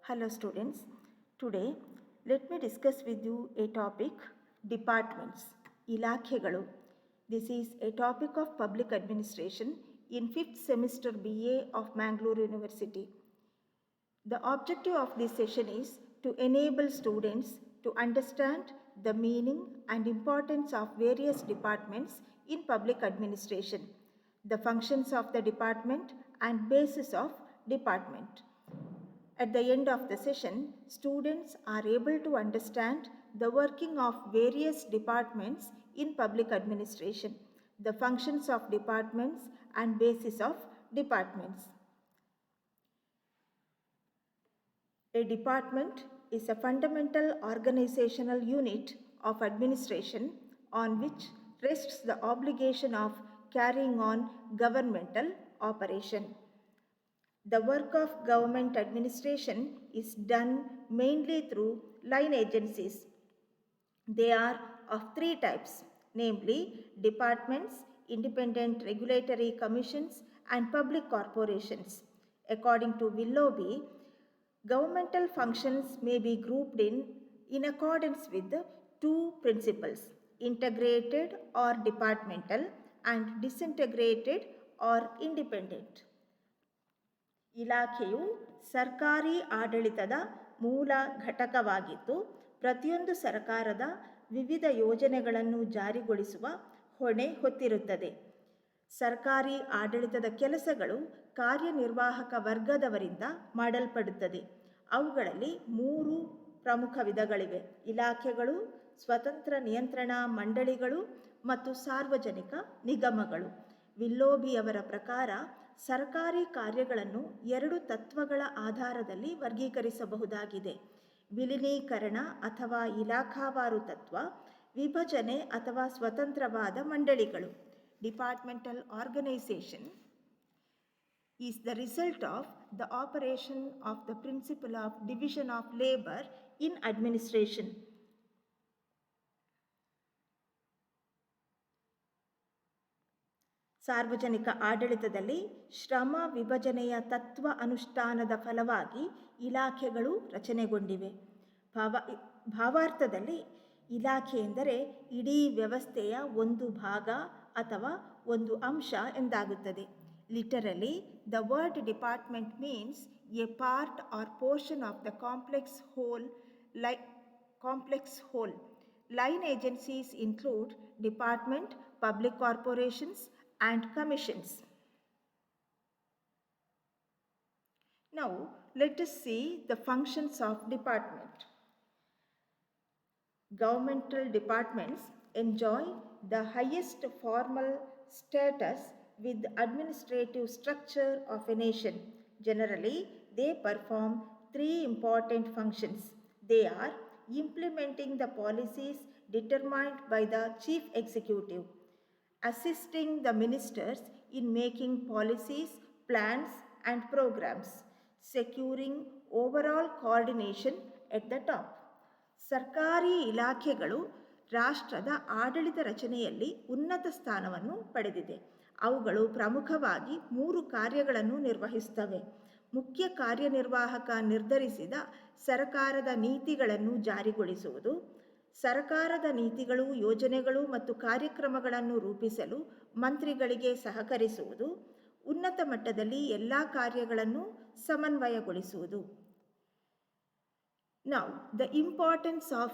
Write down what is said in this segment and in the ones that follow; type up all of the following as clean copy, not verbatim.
Hello students, today let me discuss with you a topic, departments, ilakhegalu. This is a topic of public administration in 5th semester BA of Mangalore University. The objective of this session is to enable students to understand the meaning and importance of various departments in public administration, the functions of the department and basis of department. At the end of the session, students are able to understand the working of various departments in public administration, the functions of departments and basis of departments. A department is a fundamental organizational unit of administration on which rests the obligation of carrying on governmental operation. The work of government administration is done mainly through line agencies. They are of three types, namely departments, independent regulatory commissions, and public corporations. According to Willoughby, governmental functions may be grouped in accordance with the two principles, integrated or departmental and disintegrated or independent. ಇಲಾಖೆಯು ಸರ್ಕಾರಿ ಆಡಳಿತದ ಮೂಲ ಘಟಕವಾಗಿದ್ದು ಪ್ರತಿಯೊಂದು ಸರ್ಕಾರದ ವಿವಿಧ ಯೋಜನೆಗಳನ್ನು ಜಾರಿಗೊಳಿಸುವ ಹೊಣೆ ಹೊತ್ತಿರುತ್ತದೆ. ಸರ್ಕಾರಿ ಆಡಳಿತದ ಕೆಲಸಗಳು ಕಾರ್ಯನಿರ್ವಾಹಕ ವರ್ಗದವರಿಂದ ಮಾಡಲ್ಪಡುತ್ತದೆ. ಅವುಗಳಲ್ಲಿ 3 ಪ್ರಮುಖ ವಿಧಗಳಿವೆ: ಇಲಾಖೆಗಳು, ಸ್ವತಂತ್ರ ನಿಯಂತ್ರಣಾ ಮಂಡಳಿಗಳು ಮತ್ತು ಸಾರ್ವಜನಿಕ ನಿಗಮಗಳು. ವಿಲ್ಲೋಬಿಯವರ ಪ್ರಕಾರ ಸರ್ಕಾರಿ ಕಾರ್ಯಗಳನ್ನು 2 ತತ್ವಗಳ ಆಧಾರದಲ್ಲಿ ವರ್ಗೀಕರಿಸಬಹುದಾಗಿದೆ: ವಿಲೀನೀಕರಣ ಅಥವಾ ಇಲಾಖಾವಾರು ತತ್ವ, ವಿಭಜನೆ ಅಥವಾ ಸ್ವತಂತ್ರವಾದ ಮಂಡಳಿಗಳು. Departmental organisation is the result of the operation of the principle of division of labor in administration. ಸಾರ್ವಜನಿಕ ಆಡಳಿತದಲ್ಲಿ ಶ್ರಮ ವಿಭಜನೆಯ ತತ್ವ ಅನುಷ್ಠಾನದ ಫಲವಾಗಿ ಇಲಾಖೆಗಳು ರಚನೆಗೊಂಡಿವೆ. ಭಾವಾರ್ಥದಲ್ಲಿ ಇಲಾಖೆ ಎಂದರೆ ಇಡೀ ವ್ಯವಸ್ಥೆಯ ಒಂದು ಭಾಗ ಅಥವಾ ಒಂದು ಅಂಶ ಎಂದಾಗುತ್ತದೆ. Literally, the word department means a part or portion of the complex whole. Line agencies include department, public corporations, and commissions. Now, let us see the functions of department. Governmental departments enjoy the highest formal status with the administrative structure of a nation. Generally, they perform 3 important functions. They are implementing the policies determined by the chief executive, assisting the ministers in making policies, plans, and programs, securing overall coordination at the top. ಸರ್ಕಾರಿ ಇಲಾಖೆಗಳು ರಾಷ್ಟ್ರದ ಆಡಳಿತ ರಚನೆಯಲ್ಲಿ ಉನ್ನತ ಸ್ಥಾನವನ್ನು ಪಡೆದಿದೆ. ಅವುಗಳು ಪ್ರಮುಖವಾಗಿ 3 ಕಾರ್ಯಗಳನ್ನು ನಿರ್ವಹಿಸುತ್ತವೆ. ಮುಖ್ಯ ಕಾರ್ಯನಿರ್ವಾಹಕ ನಿರ್ಧರಿಸಿದ ಸರ್ಕಾರದ ನೀತಿಗಳನ್ನು ಜಾರಿಗೊಳಿಸುವುದು, ಸರ್ಕಾರದ ನೀತಿಗಳು, ಯೋಜನೆಗಳು ಮತ್ತು ಕಾರ್ಯಕ್ರಮಗಳನ್ನು ರೂಪಿಸಲು ಮಂತ್ರಿಗಳಿಗೆ ಸಹಕರಿಸುವುದು, ಉನ್ನತ ಮಟ್ಟದಲ್ಲಿ ಎಲ್ಲ ಕಾರ್ಯಗಳನ್ನು ಸಮನ್ವಯಗೊಳಿಸುವುದು. Now, the importance of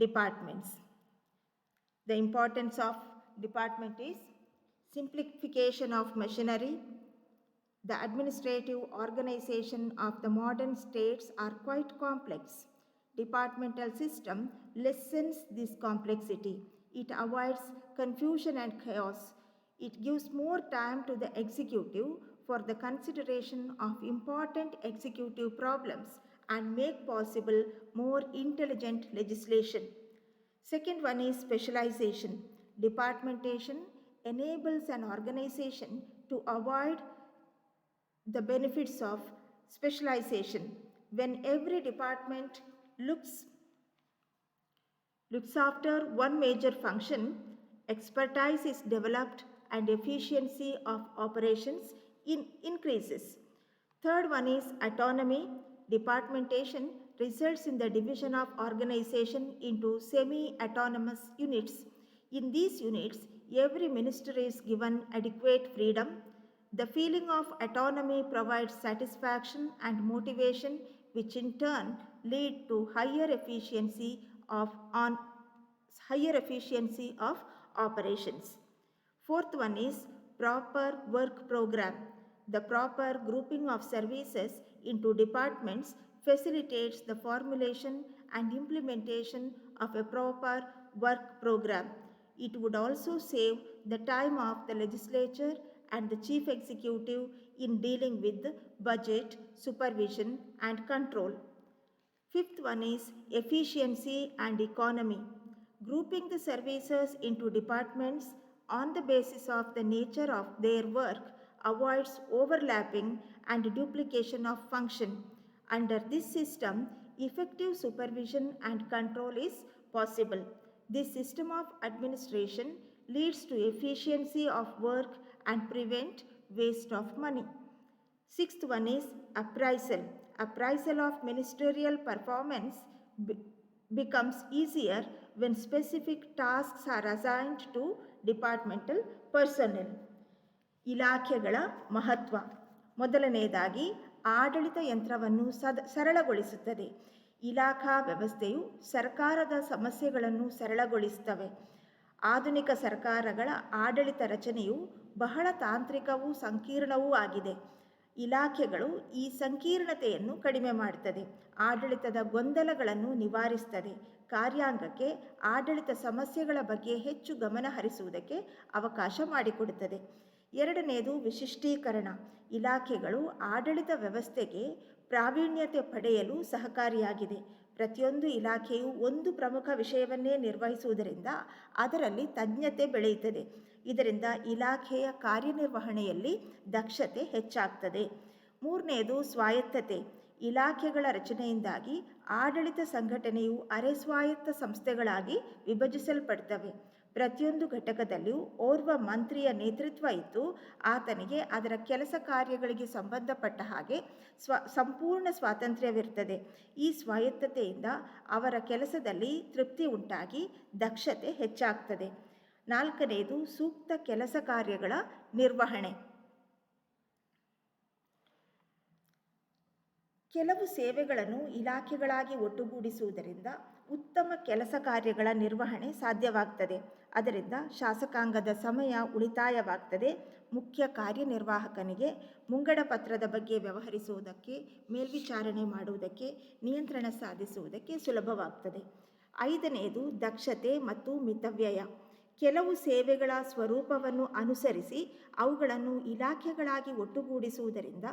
departments. The importance of department is simplification of machinery. The administrative organization of the modern states are quite complex. Departmental system lessens this complexity. It avoids confusion and chaos. It gives more time to the executive for the consideration of important executive problems and make possible more intelligent legislation. Second one is specialization. Departmentation enables an organization to avoid the benefits of specialization. When every department looks after one major function, expertise is developed and efficiency of operations increases. Third one is autonomy. departmentation results in the division of organization into semi-autonomous units. In these units, every minister is given adequate freedom. The feeling of autonomy provides satisfaction and motivation, which in turn lead to higher efficiency of operations. Fourth one is proper work program. The proper grouping of services into departments facilitates the formulation and implementation of a proper work program. It would also save the time of the legislature and the chief executive in dealing with budget, supervision, and control. Fifth one is efficiency and economy. Grouping the services into departments on the basis of the nature of their work avoids overlapping and duplication of function. Under this system, effective supervision and control is possible. This system of administration leads to efficiency of work and prevent waste of money. Sixth one is appraisal. Appraisal of ministerial performance becomes easier when specific tasks are assigned to departmental personnel. ಇಲಾಖೆಗಳ ಮಹತ್ವ. ಮೊದಲನೆಯದಾಗಿ ಆಡಳಿತ ಯಂತ್ರವನ್ನು ಸರಳಗೊಳಿಸುತ್ತದೆ. ಇಲಾಖಾ ವ್ಯವಸ್ಥೆಯು ಸರ್ಕಾರದ ಸಮಸ್ಯೆಗಳನ್ನು ಸರಳಗೊಳಿಸುತ್ತವೆ. ಆಧುನಿಕ ಸರ್ಕಾರಗಳ ಆಡಳಿತ ರಚನೆಯು ಬಹಳ ತಾಂತ್ರಿಕವೂ ಸಂಕೀರ್ಣವೂ ಆಗಿದೆ. ಇಲಾಖೆಗಳು ಈ ಸಂಕೀರ್ಣತೆಯನ್ನು ಕಡಿಮೆ ಮಾಡುತ್ತದೆ. ಆಡಳಿತದ ಗೊಂದಲಗಳನ್ನು ನಿವಾರಿಸುತ್ತದೆ. ಕಾರ್ಯಾಂಗಕ್ಕೆ ಆಡಳಿತ ಸಮಸ್ಯೆಗಳ ಬಗ್ಗೆ ಹೆಚ್ಚು ಗಮನ ಹರಿಸುವುದಕ್ಕೆ ಅವಕಾಶ ಮಾಡಿಕೊಡುತ್ತದೆ. ಎರಡನೆಯದು ವಿಶಿಷ್ಟೀಕರಣ. ಇಲಾಖೆಗಳು ಆಡಳಿತ ವ್ಯವಸ್ಥೆಗೆ ಪ್ರಾವೀಣ್ಯತೆ ಪಡೆಯಲು ಸಹಕಾರಿಯಾಗಿದೆ. ಪ್ರತಿಯೊಂದು ಇಲಾಖೆಯು ಒಂದು ಪ್ರಮುಖ ವಿಷಯವನ್ನೇ ನಿರ್ವಹಿಸುವುದರಿಂದ ಅದರಲ್ಲಿ ತಜ್ಞತೆ ಬೆಳೆಯುತ್ತದೆ. ಇದರಿಂದ ಇಲಾಖೆಯ ಕಾರ್ಯನಿರ್ವಹಣೆಯಲ್ಲಿ ದಕ್ಷತೆ ಹೆಚ್ಚಾಗ್ತದೆ. ಮೂರನೆಯದು ಸ್ವಾಯತ್ತತೆ. ಇಲಾಖೆಗಳ ರಚನೆಯಿಂದಾಗಿ ಆಡಳಿತ ಸಂಘಟನೆಯು ಅರೆ ಸ್ವಾಯತ್ತ ಸಂಸ್ಥೆಗಳಾಗಿ ವಿಭಜಿಸಲ್ಪಡ್ತವೆ. ಪ್ರತಿಯೊಂದು ಘಟಕದಲ್ಲಿಯೂ ಓರ್ವ ಮಂತ್ರಿಯ ನೇತೃತ್ವ ಇದ್ದು ಆತನಿಗೆ ಅದರ ಕೆಲಸ ಕಾರ್ಯಗಳಿಗೆ ಸಂಬಂಧಪಟ್ಟ ಹಾಗೆ ಸಂಪೂರ್ಣ ಸ್ವಾತಂತ್ರ್ಯವಿರುತ್ತದೆ. ಈ ಸ್ವಾಯತ್ತತೆಯಿಂದ ಅವರ ಕೆಲಸದಲ್ಲಿ ತೃಪ್ತಿ ಉಂಟಾಗಿ ದಕ್ಷತೆ ಹೆಚ್ಚಾಗ್ತದೆ. ನಾಲ್ಕನೆಯದು ಸೂಕ್ತ ಕೆಲಸ ಕಾರ್ಯಗಳ ನಿರ್ವಹಣೆ. ಕೆಲವು ಸೇವೆಗಳನ್ನು ಇಲಾಖೆಗಳಾಗಿ ಒಟ್ಟುಗೂಡಿಸುವುದರಿಂದ ಉತ್ತಮ ಕೆಲಸ ಕಾರ್ಯಗಳ ನಿರ್ವಹಣೆ ಸಾಧ್ಯವಾಗ್ತದೆ. ಅದರಿಂದ ಶಾಸಕಾಂಗದ ಸಮಯ ಉಳಿತಾಯವಾಗ್ತದೆ. ಮುಖ್ಯ ಕಾರ್ಯನಿರ್ವಾಹಕನಿಗೆ ಮುಂಗಡ ಪತ್ರದ ಬಗ್ಗೆ ವ್ಯವಹರಿಸುವುದಕ್ಕೆ, ಮೇಲ್ವಿಚಾರಣೆ ಮಾಡುವುದಕ್ಕೆ, ನಿಯಂತ್ರಣ ಸಾಧಿಸುವುದಕ್ಕೆ ಸುಲಭವಾಗ್ತದೆ. ಐದನೆಯದು ದಕ್ಷತೆ ಮತ್ತು ಮಿತವ್ಯಯ. ಕೆಲವು ಸೇವೆಗಳ ಸ್ವರೂಪವನ್ನು ಅನುಸರಿಸಿ ಅವುಗಳನ್ನು ಇಲಾಖೆಗಳಾಗಿ ಒಟ್ಟುಗೂಡಿಸುವುದರಿಂದ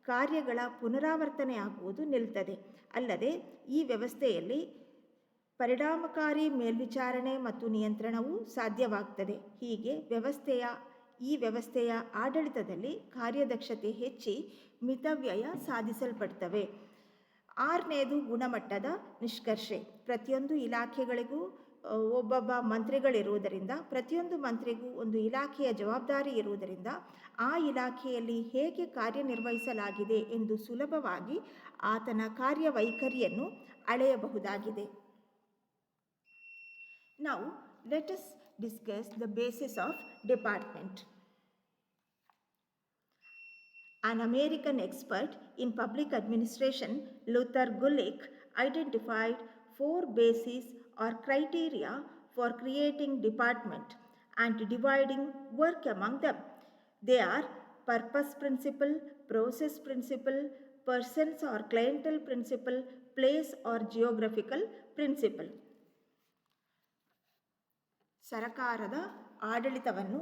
ಕಾರ್ಯಗಳ ಪುನರಾವರ್ತನೆ ಆಗುವುದು ನಿಲ್ತದೆ. ಅಲ್ಲದೆ ಈ ವ್ಯವಸ್ಥೆಯಲ್ಲಿ ಪರಿಣಾಮಕಾರಿ ಮೇಲ್ವಿಚಾರಣೆ ಮತ್ತು ನಿಯಂತ್ರಣವೂ ಸಾಧ್ಯವಾಗ್ತದೆ. ಹೀಗೆ ಈ ವ್ಯವಸ್ಥೆಯ ಆಡಳಿತದಲ್ಲಿ ಕಾರ್ಯದಕ್ಷತೆ ಹೆಚ್ಚಿ ಮಿತವ್ಯಯ ಸಾಧಿಸಲ್ಪಡ್ತವೆ. ಆರನೆಯದು ಗುಣಮಟ್ಟದ ನಿಷ್ಕರ್ಷೆ. ಪ್ರತಿಯೊಂದು ಇಲಾಖೆಗಳಿಗೂ ಒಬ್ಬೊಬ್ಬ ಮಂತ್ರಿಗಳಿರುವುದರಿಂದ, ಪ್ರತಿಯೊಂದು ಮಂತ್ರಿಗೂ ಒಂದು ಇಲಾಖೆಯ ಜವಾಬ್ದಾರಿ ಇರುವುದರಿಂದ ಆ ಇಲಾಖೆಯಲ್ಲಿ ಹೇಗೆ ಕಾರ್ಯನಿರ್ವಹಿಸಲಾಗಿದೆ ಎಂದು ಸುಲಭವಾಗಿ ಆತನ ಕಾರ್ಯವೈಖರಿಯನ್ನು ಅಳೆಯಬಹುದಾಗಿದೆ. Now let us discuss the basis of department. An American expert in public administration, Luther Gulick, identified 4 bases or criteria for creating department and dividing work among them. They are purpose principle, process principle, persons or clientele principle, place or geographical principle. ಸರಕಾರದ ಆಡಳಿತವನ್ನು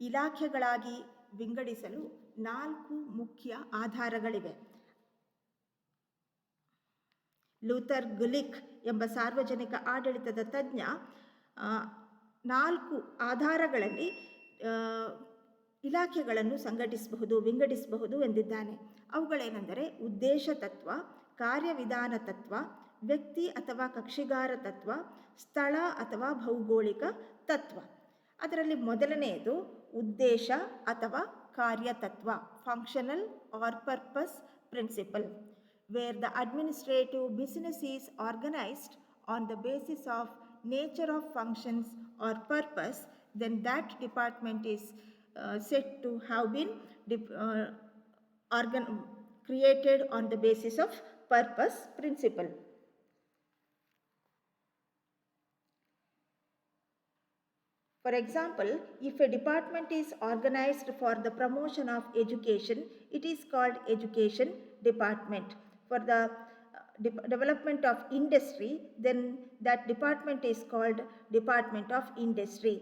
ಇಲಾಖೆಗಳಾಗಿ ವಿಂಗಡಿಸಲು 4 ಮುಖ್ಯ ಆಧಾರಗಳಿವೆ. Luther ಗುಲಿಕ್ ಎಂಬ ಸಾರ್ವಜನಿಕ ಆಡಳಿತದ ತಜ್ಞ 4 ಆಧಾರಗಳಲ್ಲಿ ಇಲಾಖೆಗಳನ್ನು ವಿಂಗಡಿಸಬಹುದು ಎಂದಿದ್ದಾನೆ. ಅವುಗಳೇನೆಂದರೆ ಉದ್ದೇಶ ತತ್ವ, ಕಾರ್ಯವಿಧಾನ ತತ್ವ, ವ್ಯಕ್ತಿ ಅಥವಾ ಕಕ್ಷಿಗಾರ ತತ್ವ, ಸ್ಥಳ ಅಥವಾ ಭೌಗೋಳಿಕ ತತ್ವ. ಅದರಲ್ಲಿ ಮೊದಲನೆಯದು ಉದ್ದೇಶ ಅಥವಾ ಕಾರ್ಯತತ್ವ, functional or purpose principle. where the administrative business is organized on the basis of nature of functions or purpose, then that department is said to have been created on the basis of purpose principle. For example, if a department is organized for the promotion of education, it is called education department. For the development of industry, then that department is called department of industry.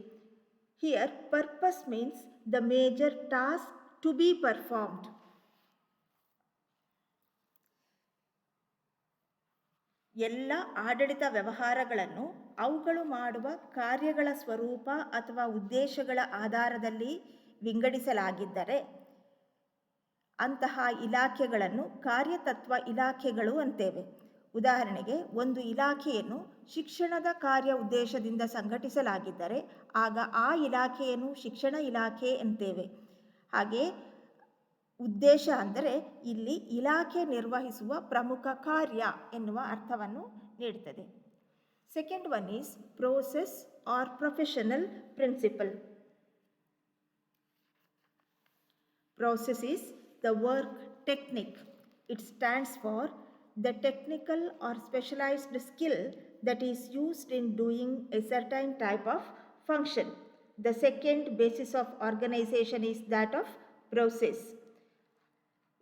Here, purpose means the major task to be performed. ಎಲ್ಲ ಆಡಳಿತ ವ್ಯವಹಾರಗಳನ್ನು ಅವುಗಳು ಮಾಡುವ ಕಾರ್ಯಗಳ ಸ್ವರೂಪ ಅಥವಾ ಉದ್ದೇಶಗಳ ಆಧಾರದಲ್ಲಿ ವಿಂಗಡಿಸಲಾಗಿದ್ದರೆ ಅಂತಹ ಇಲಾಖೆಗಳನ್ನು ಕಾರ್ಯತತ್ವ ಇಲಾಖೆಗಳು ಅಂತೇವೆ. ಉದಾಹರಣೆಗೆ, ಒಂದು ಇಲಾಖೆಯನ್ನು ಶಿಕ್ಷಣದ ಕಾರ್ಯ ಉದ್ದೇಶದಿಂದ ಸಂಘಟಿಸಲಾಗಿದ್ದರೆ ಆಗ ಆ ಇಲಾಖೆಯನ್ನು ಶಿಕ್ಷಣ ಇಲಾಖೆ ಅಂತೇವೆ. ಹಾಗೆ ಉದ್ದೇಶ ಅಂದರೆ ಇಲ್ಲಿ ಇಲಾಖೆ ನಿರ್ವಹಿಸುವ ಪ್ರಮುಖ ಕಾರ್ಯ ಎನ್ನುವ ಅರ್ಥವನ್ನು ನೀಡುತ್ತದೆ. Second one is process or professional principle. Process is the work technique. It stands for the technical or specialized skill that is used in doing a certain type of function. The second basis of organization is that of process.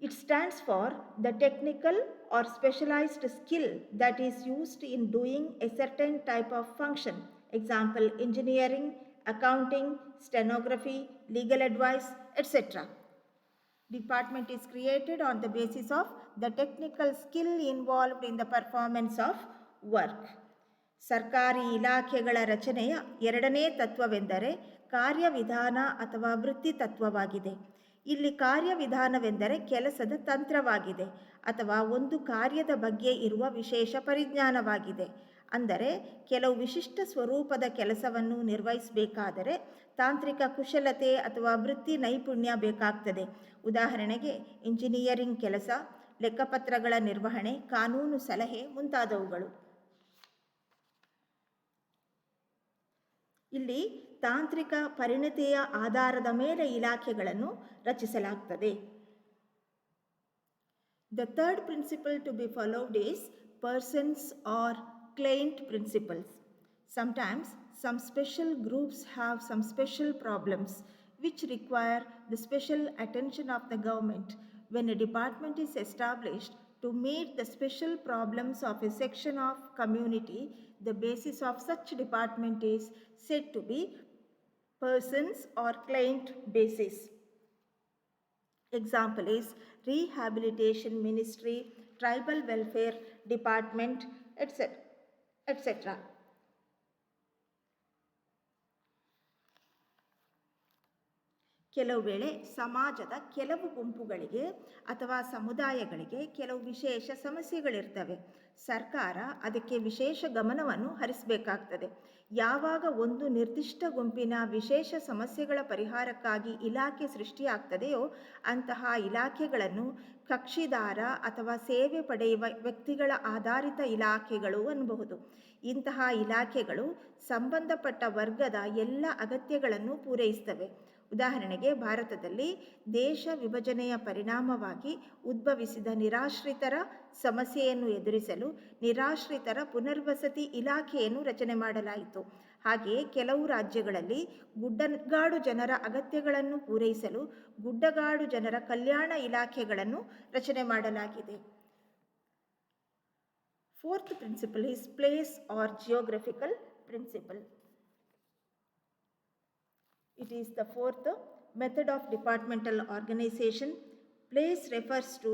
It stands for the technical or specialized skill that is used in doing a certain type of function. Example, engineering, accounting, stenography, legal advice, etc. Department is created on the basis of the technical skill involved in the performance of work. ಸರ್ಕಾರಿ ಇಲಾಖೆಗಳ ರಚನೆಯ ಎರಡನೇ ತತ್ವವೆಂದರೆ ಕಾರ್ಯವಿಧಾನ ಅಥವಾ ವೃತ್ತಿ ತತ್ವವಾಗಿದೆ. ಇಲ್ಲಿ ಕಾರ್ಯವಿಧಾನವೆಂದರೆ ಕೆಲಸದ ತಂತ್ರವಾಗಿದೆ ಅಥವಾ ಒಂದು ಕಾರ್ಯದ ಬಗ್ಗೆ ಇರುವ ವಿಶೇಷ ಪರಿಜ್ಞಾನವಾಗಿದೆ. ಅಂದರೆ ಕೆಲವು ವಿಶಿಷ್ಟ ಸ್ವರೂಪದ ಕೆಲಸವನ್ನು ನಿರ್ವಹಿಸಬೇಕಾದರೆ ತಾಂತ್ರಿಕ ಕುಶಲತೆ ಅಥವಾ ವೃತ್ತಿ ನೈಪುಣ್ಯ ಬೇಕಾಗ್ತದೆ. ಉದಾಹರಣೆಗೆ ಇಂಜಿನಿಯರಿಂಗ್ ಕೆಲಸ, ಲೆಕ್ಕಪತ್ರಗಳ ನಿರ್ವಹಣೆ, ಕಾನೂನು ಸಲಹೆ ಮುಂತಾದವುಗಳು. ಇಲ್ಲಿ ತಾಂತ್ರಿಕ ಪರಿಣತಿಯ ಆಧಾರದ ಮೇಲೆ ಇಲಾಖೆಗಳನ್ನು ರಚಿಸಲಾಗುತ್ತದೆ. The third principle to be followed is persons or client principles. Sometimes some special groups have some special problems which require the special attention of the government. When a department is established to meet the special problems of a section of community, the basis of such department is said to be persons or client basis. Example is rehabilitation ministry, tribal welfare department, etc. ಕೆಲವು ವೇಳೆ ಸಮಾಜದ ಕೆಲವು ಗುಂಪುಗಳಿಗೆ ಅಥವಾ ಸಮುದಾಯಗಳಿಗೆ ಕೆಲವು ವಿಶೇಷ ಸಮಸ್ಯೆಗಳಿರ್ತವೆ. ಸರ್ಕಾರ ಅದಕ್ಕೆ ವಿಶೇಷ ಗಮನವನ್ನು ಹರಿಸಬೇಕಾಗ್ತದೆ. ಯಾವಾಗ ಒಂದು ನಿರ್ದಿಷ್ಟ ಗುಂಪಿನ ವಿಶೇಷ ಸಮಸ್ಯೆಗಳ ಪರಿಹಾರಕ್ಕಾಗಿ ಇಲಾಖೆ ಸೃಷ್ಟಿಯಾಗ್ತದೆಯೋ ಅಂತಹ ಇಲಾಖೆಗಳನ್ನು ಕಕ್ಷಿದಾರ ಅಥವಾ ಸೇವೆ ಪಡೆಯುವ ವ್ಯಕ್ತಿಗಳ ಆಧಾರಿತ ಇಲಾಖೆಗಳು ಅನ್ನಬಹುದು. ಇಂತಹ ಇಲಾಖೆಗಳು ಸಂಬಂಧಪಟ್ಟ ವರ್ಗದ ಎಲ್ಲ ಅಗತ್ಯಗಳನ್ನು ಪೂರೈಸುತ್ತವೆ. ಉದಾಹರಣೆಗೆ, ಭಾರತದಲ್ಲಿ ದೇಶ ವಿಭಜನೆಯ ಪರಿಣಾಮವಾಗಿ ಉದ್ಭವಿಸಿದ ನಿರಾಶ್ರಿತರ ಸಮಸ್ಯೆಯನ್ನು ಎದುರಿಸಲು ನಿರಾಶ್ರಿತರ ಪುನರ್ವಸತಿ ಇಲಾಖೆಯನ್ನು ರಚನೆ ಮಾಡಲಾಯಿತು. ಹಾಗೆಯೇ ಕೆಲವು ರಾಜ್ಯಗಳಲ್ಲಿ ಗುಡ್ಡಗಾಡು ಜನರ ಅಗತ್ಯಗಳನ್ನು ಪೂರೈಸಲು ಗುಡ್ಡಗಾಡು ಜನರ ಕಲ್ಯಾಣ ಇಲಾಖೆಗಳನ್ನು ರಚನೆ ಮಾಡಲಾಗಿದೆ. Fourth principle is place or geographical principle. It is the fourth method of departmental organization. Place refers to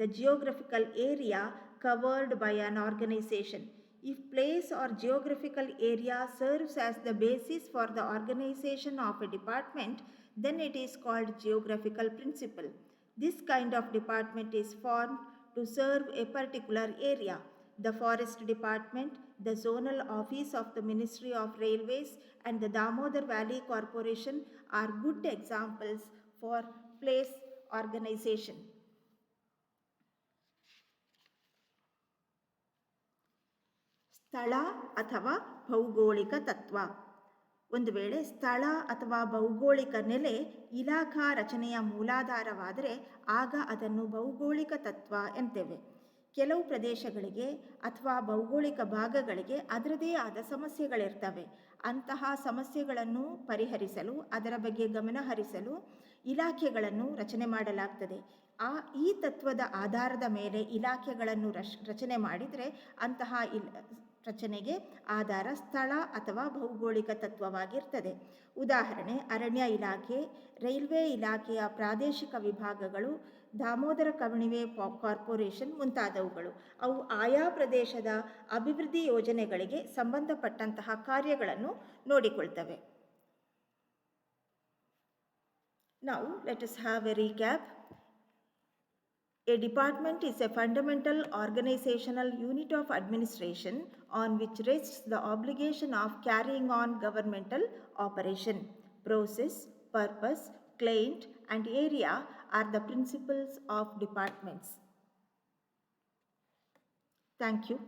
the geographical area covered by an organization. If place or geographical area serves as the basis for the organization of a department, then it is called geographical principle. This kind of department is formed to serve a particular area. The Forest Department, the Zonal Office of the Ministry of Railways, and the Damodar Valley Corporation are good examples for place organization. ಸ್ಥಳ ಅಥವಾ ಭೌಗೋಳಿಕ ತತ್ವ. ಒಂದು ವೇಳೆ ಸ್ಥಳ ಅಥವಾ ಭೌಗೋಳಿಕ ನೆಲೆ ಇಲಾಖಾ ರಚನೆಯ ಮೂಲಾಧಾರವಾದರೆ ಆಗ ಅದನ್ನು ಭೌಗೋಳಿಕ ತತ್ವ ಎನ್ನುತ್ತೇವೆ. ಕೆಲವು ಪ್ರದೇಶಗಳಿಗೆ ಅಥವಾ ಭೌಗೋಳಿಕ ಭಾಗಗಳಿಗೆ ಅದರದೇ ಆದ ಸಮಸ್ಯೆಗಳಿರ್ತವೆ. ಅಂತಹ ಸಮಸ್ಯೆಗಳನ್ನು ಪರಿಹರಿಸಲು, ಅದರ ಬಗ್ಗೆ ಗಮನ ಹರಿಸಲು ಇಲಾಖೆಗಳನ್ನು ರಚನೆ ಮಾಡಲಾಗ್ತದೆ. ಈ ತತ್ವದ ಆಧಾರದ ಮೇಲೆ ಇಲಾಖೆಗಳನ್ನು ರಚನೆ ಮಾಡಿದರೆ ಅಂತಹ ರಚನೆಗೆ ಆಧಾರ ಸ್ಥಳ ಅಥವಾ ಭೌಗೋಳಿಕ ತತ್ವವಾಗಿರ್ತದೆ. ಉದಾಹರಣೆ ಅರಣ್ಯ ಇಲಾಖೆ, ರೈಲ್ವೆ ಇಲಾಖೆಯ ಪ್ರಾದೇಶಿಕ ವಿಭಾಗಗಳು, ದಾಮೋದರ ಕಣಿವೆ ಕಾರ್ಪೊರೇಷನ್ ಮುಂತಾದವುಗಳು. ಅವು ಆಯಾ ಪ್ರದೇಶದ ಅಭಿವೃದ್ಧಿ ಯೋಜನೆಗಳಿಗೆ ಸಂಬಂಧಪಟ್ಟಂತಹ ಕಾರ್ಯಗಳನ್ನು ನೋಡಿಕೊಳ್ತವೆ. Now let us have a recap. A department is a fundamental organizational unit of administration on which rests the obligation of carrying on governmental operation. Process, purpose, client, and area are the principles of departments. Thank you.